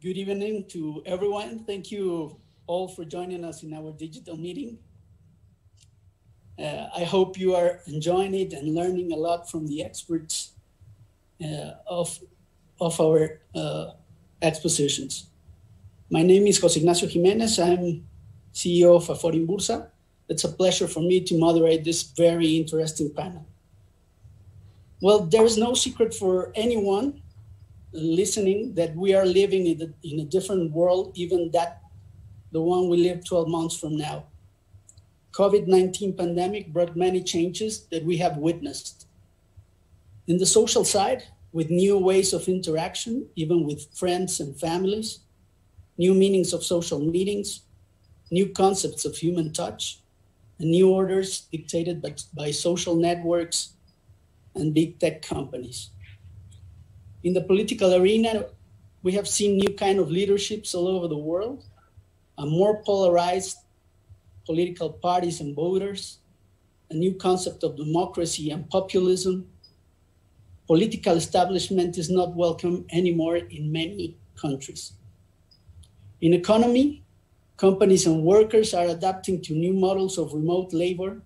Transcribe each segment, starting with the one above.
Good evening to everyone. Thank you all for joining us in our digital meeting. I hope you are enjoying it and learning a lot from the experts of our expositions. My name is José Ignacio Jiménez. I'm CEO of Afore Inbursa. It's a pleasure for me to moderate this very interesting panel. Well, there is no secret for anyone listening that we are living in a different world, even that the one we live 12 months from now. COVID-19 pandemic brought many changes that we have witnessed. In the social side, with new ways of interaction, even with friends and families, new meanings of social meetings, new concepts of human touch, and new orders dictated by social networks and big tech companies. In the political arena, we have seen new kind of leaderships all over the world, a more polarized political parties and voters, a new concept of democracy and populism. Political establishment is not welcome anymore in many countries. In economy, companies and workers are adapting to new models of remote labor.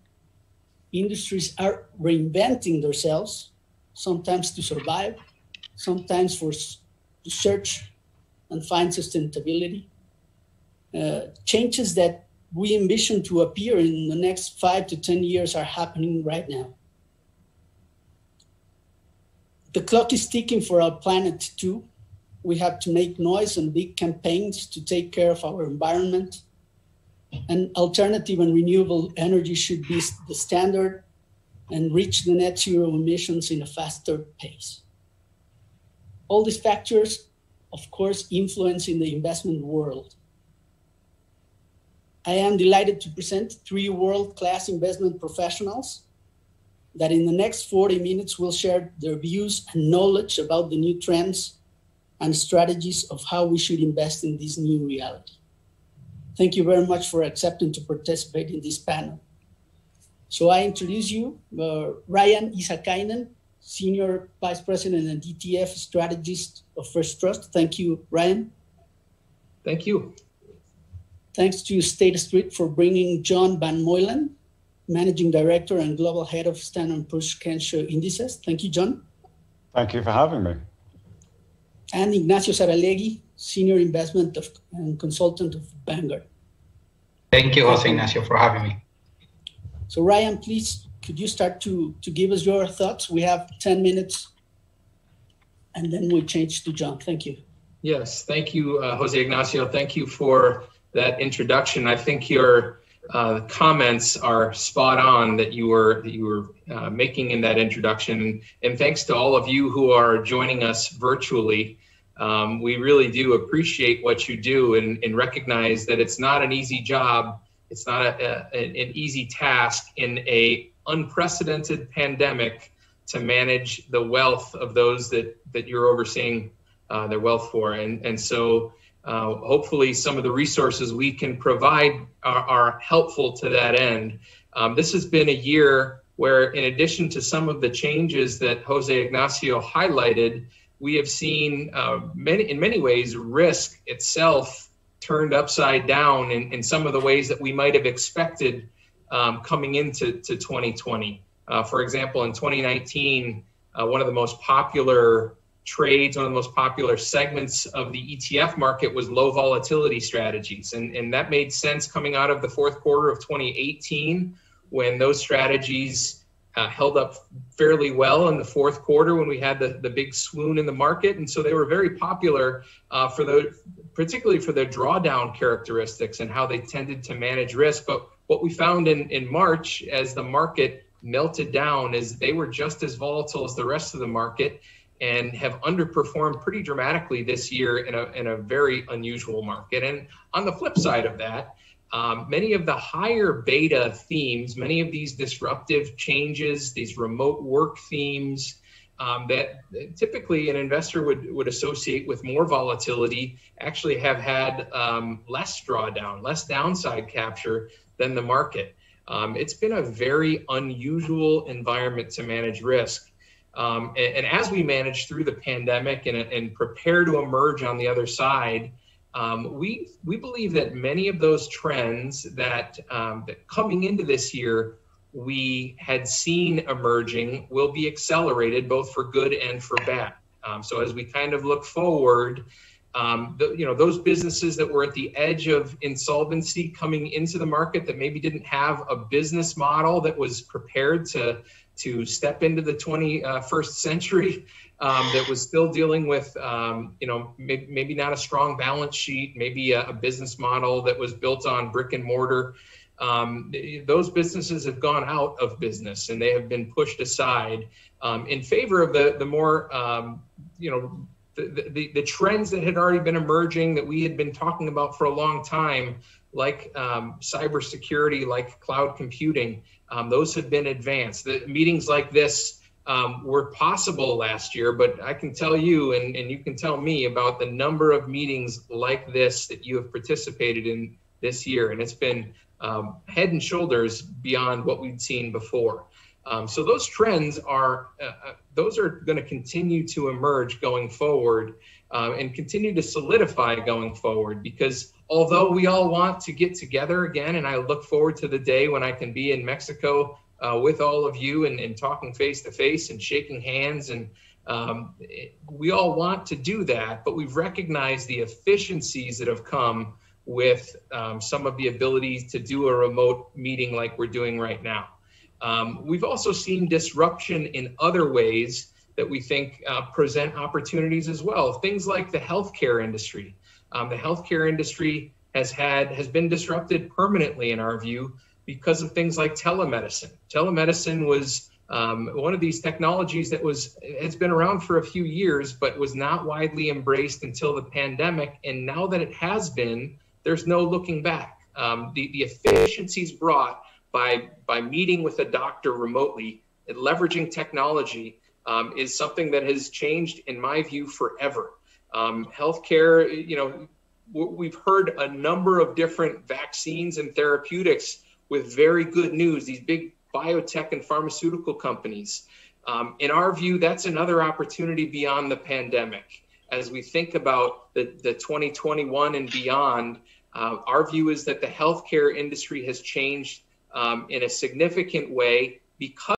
Industries are reinventing themselves, sometimes to survive, sometimes to search and find sustainability. Changes that we envision to appear in the next 5 to 10 years are happening right now. The clock is ticking for our planet too. We have to make noise and big campaigns to take care of our environment. And alternative and renewable energy should be the standard and reach the net zero emissions in a faster pace. All these factors, of course, influence in the investment world. I am delighted to present 3 world-class investment professionals that in the next 40 minutes will share their views and knowledge about the new trends and strategies of how we should invest in this new reality. Thank you very much for accepting to participate in this panel. So I introduce you, Ryan Issakainen, Senior Vice President and ETF Strategist of First Trust. Thank you, Ryan. Thank you. Thanks to State Street for bringing John Van Moyland, Managing Director and Global Head of S&P Kensho Indices. Thank you, John. Thank you for having me. And Ignacio Saralegui, Senior Investment and Consultant of Vanguard. Thank you, Jose Ignacio, for having me. So Ryan, please, could you start to give us your thoughts? We have 10 minutes, and then we'll change to John. Thank you. Yes, thank you, Jose Ignacio. Thank you for that introduction. I think your comments are spot on that you were making in that introduction. And thanks to all of you who are joining us virtually. We really do appreciate what you do and recognize that it's not an easy job. It's not an easy task in an unprecedented pandemic to manage the wealth of those that you're overseeing their wealth for. And so hopefully some of the resources we can provide are helpful to that end. This has been a year where, in addition to some of the changes that Jose Ignacio highlighted, we have seen in many ways risk itself turned upside down in some of the ways that we might have expected coming into 2020. For example, in 2019, one of the most popular trades, one of the most popular segments of the ETF market was low volatility strategies. And that made sense coming out of the fourth quarter of 2018, when those strategies held up fairly well in the fourth quarter when we had the big swoon in the market. And so they were very popular particularly for their drawdown characteristics and how they tended to manage risk. But what we found in March, as the market melted down, is they were just as volatile as the rest of the market and have underperformed pretty dramatically this year in a very unusual market. And on the flip side of that, many of the higher beta themes, many of these disruptive changes, these remote work themes that typically an investor would associate with more volatility, actually have had less drawdown, less downside capture than the market. It's been a very unusual environment to manage risk. And as we manage through the pandemic and prepare to emerge on the other side, we believe that many of those trends that coming into this year we had seen emerging will be accelerated both for good and for bad. So as we kind of look forward, those businesses that were at the edge of insolvency coming into the market that maybe didn't have a business model that was prepared to step into the 21st century, that was still dealing with, maybe not a strong balance sheet, maybe a business model that was built on brick and mortar. Those businesses have gone out of business and they have been pushed aside in favor of the more, the trends that had already been emerging that we had been talking about for a long time, like cybersecurity, like cloud computing. Those have been advanced. The meetings like this were possible last year, but I can tell you, and you can tell me about the number of meetings like this that you have participated in this year, and it's been head and shoulders beyond what we'd seen before. So those trends are going to continue to emerge going forward and continue to solidify going forward, because although we all want to get together again, and I look forward to the day when I can be in Mexico with all of you and talking face to face and shaking hands, and we all want to do that, but we've recognized the efficiencies that have come with some of the abilities to do a remote meeting like we're doing right now. We've also seen disruption in other ways that we think present opportunities as well. Things like the healthcare industry. The healthcare industry has been disrupted permanently in our view because of things like telemedicine. Telemedicine was one of these technologies that has been around for a few years, but was not widely embraced until the pandemic. And now that it has been, there's no looking back. The efficiencies brought by meeting with a doctor remotely and leveraging technology is something that has changed, in my view, forever. Healthcare, we've heard a number of different vaccines and therapeutics with very good news, these big biotech and pharmaceutical companies. In our view, that's another opportunity beyond the pandemic. As we think about the 2021 and beyond, our view is that the healthcare industry has changed in a significant way because